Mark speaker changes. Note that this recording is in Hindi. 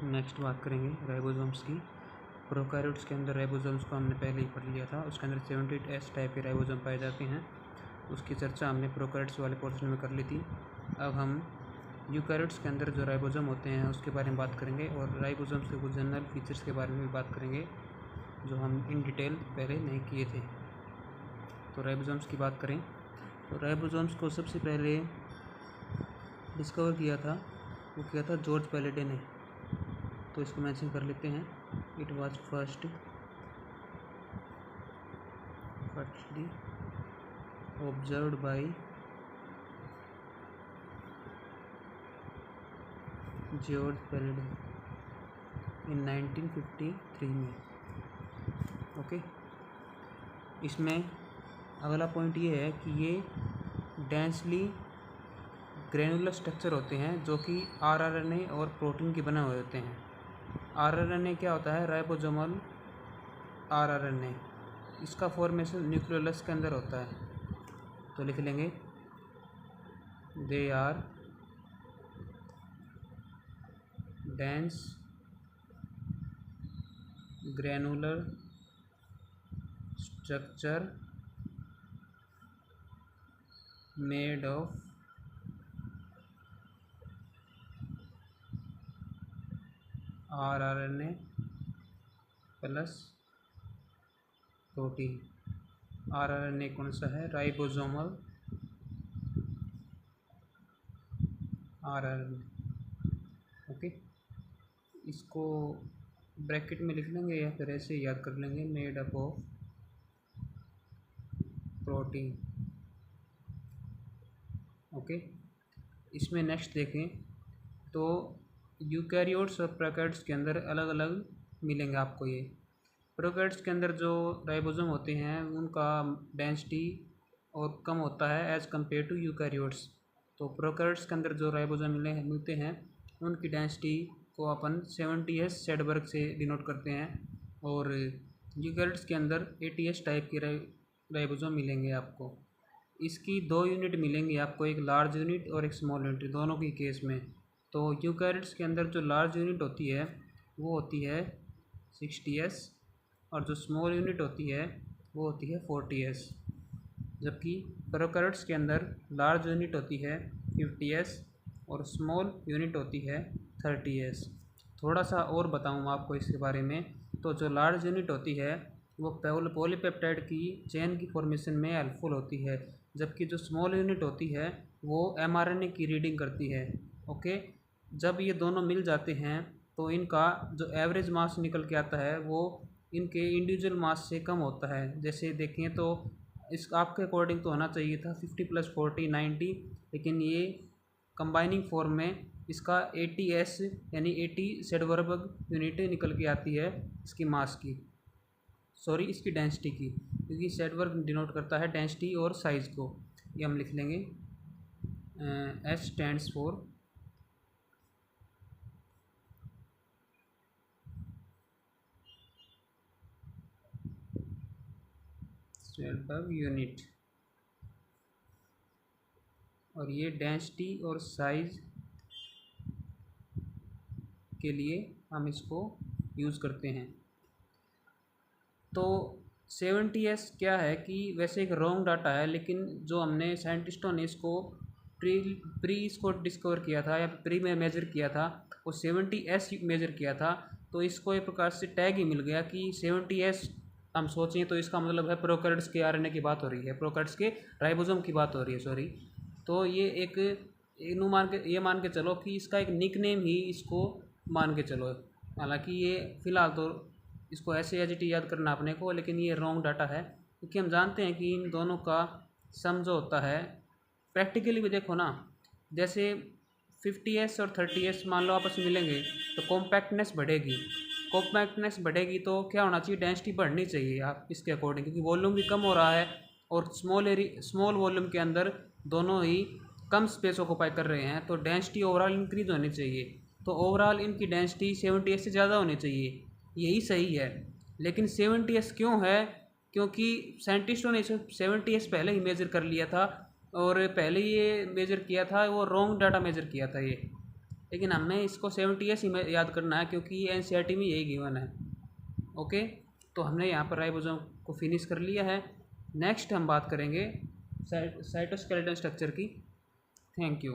Speaker 1: नेक्स्ट बात करेंगे राइबोसोम्स की। प्रोकैरियोट्स के अंदर राइबोसोम्स को हमने पहले ही पढ़ लिया था। उसके अंदर 78S टाइप के राइबोसोम पाए जाते हैं। उसकी चर्चा हमने प्रोकैरियोट्स वाले पोर्शन में कर ली थी। अब हम यूकैरियोट्स के अंदर जो राइबोसोम होते हैं उसके बारे में बात करेंगे और राइबोसोम्स के कुछ जनरल फीचर्स के बारे में भी बात करेंगे जो हम इन डिटेल पहले नहीं किए थे। तो राइबोसोम्स की बात करें तो राइबोसोम्स को सबसे पहले डिस्कवर किया था जॉर्ज पैलेडे ने। तो इसको मेंशन कर लेते हैं। It was firstly observed by George Palade in 1953 में। ओके, इसमें अगला पॉइंट ये है कि ये डेंसली ग्रेनुलर स्ट्रक्चर होते हैं जो कि आरआरएनए और प्रोटीन के बने हुए होते हैं। आरआरएनए क्या होता है? Ribosomal rRNA. इसका फॉर्मेशन न्यूक्लियोलस के अंदर होता है। तो लिख लेंगे they are dense granular structure made of rRNA plus protein. RRNA कौन सा है? Ribosomal rRNA. ओके, इसको ब्रैकेट में लिख लेंगे या फिर ऐसे याद कर लेंगे, made up of protein. Okay, इसमें नेक्स्ट देखें तो यूकैरियोट्स और प्रोकैरियोट्स के अंदर अलग अलग मिलेंगे आपको। ये प्रोकैरियोट्स के अंदर जो राइबोसोम होते हैं उनका डेंसिटी और कम होता है एज़ कम्पेयर टू यूकैरियोट्स। तो प्रोकैरियोट्स के अंदर जो राइबोसोम मिलते हैं उनकी डेंसिटी को अपन 70S सेडबर्ग से डिनोट करते हैं और यूकैरियोट्स के अंदर 80S टाइप के राइबोसोम मिलेंगे आपको। इसकी दो यूनिट मिलेंगी आपको, एक लार्ज यूनिट और एक स्मॉल यूनिट, दोनों की केस में। तो यूकैरियोट्स के अंदर जो लार्ज यूनिट होती है वो होती है 60S और जो स्मॉल यूनिट होती है वो होती है 40S। जबकि प्रोकैरियोट्स के अंदर लार्ज यूनिट होती है 50S और स्मॉल यूनिट होती है 30S। थोड़ा सा और बताऊँ आपको इसके बारे में। तो जो लार्ज यूनिट होती है वो पॉलीपेप्टाइड की चेन की फॉर्मेशन में हेल्पफुल होती है, जबकि जो स्मॉल यूनिट होती है वो mRNA की रीडिंग करती है। ओके, जब ये दोनों मिल जाते हैं तो इनका जो एवरेज मास निकल के आता है वो इनके इंडिविजुअल मास से कम होता है। जैसे देखें तो इस आपके अकॉर्डिंग तो होना चाहिए था 50 + 40 90, लेकिन ये कंबाइनिंग फॉर्म में इसका 80S यानी 80 सेडबर्ग यूनिट निकल के आती है इसकी मास की, सॉरी इसकी डेंसिटी की, क्योंकि सेडबर्ग डिनोट करता है डेंसिटी और साइज़ को। ये हम लिख लेंगे S स्टैंड्स फॉर सेडबर्ग यूनिट और ये डेंसिटी और साइज़ के लिए हम इसको यूज़ करते हैं। तो 70S क्या है कि वैसे एक रॉन्ग डाटा है, लेकिन जो हमने साइंटिस्टों ने इसको प्री इसको डिस्कवर किया था या प्री में मेजर किया था वो 70S मेजर किया था। तो इसको एक प्रकार से टैग ही मिल गया कि 70S हम सोचें तो इसका मतलब है प्रोकैरियोट्स के आरएनए की बात हो रही है, प्रोकैरियोट्स के राइबोसोम की बात हो रही है, सॉरी। तो ये एक ये मान के चलो कि इसका एक निकनेम ही इसको मान के चलो। हालांकि ये फ़िलहाल तो इसको ऐसे एज इट याद करना अपने को, लेकिन ये रॉन्ग डाटा है क्योंकि हम जानते हैं कि इन दोनों का सम जो होता है प्रैक्टिकली भी देखो ना, जैसे 50S और 30S मान लो आपस में मिलेंगे तो कॉम्पैक्टनेस बढ़ेगी तो क्या होना चाहिए? डेंसिटी बढ़नी चाहिए आप इसके अकॉर्डिंग, क्योंकि वॉल्यूम भी कम हो रहा है और स्मॉल वॉल्यूम के अंदर दोनों ही कम स्पेस ऑक्यूपाई कर रहे हैं, तो डेंसिटी ओवरऑल इंक्रीज होनी चाहिए। तो ओवरऑल इनकी डेंसिटी 70S से ज़्यादा होनी चाहिए, यही सही है। लेकिन 70S क्यों है? क्योंकि साइंटिस्टों ने 70S पहले ही मेज़र कर लिया था और पहले ये मेज़र किया था वो रॉन्ग डाटा मेज़र किया था। ये लेकिन हमें इसको 70s ही में याद करना है क्योंकि ये एनसीईआरटी में यही गिवन है। ओके, तो हमने यहाँ पर राइबोसोम को फिनिश कर लिया है। नेक्स्ट हम बात करेंगे साइटोस्केलेटन स्ट्रक्चर की। Thank you.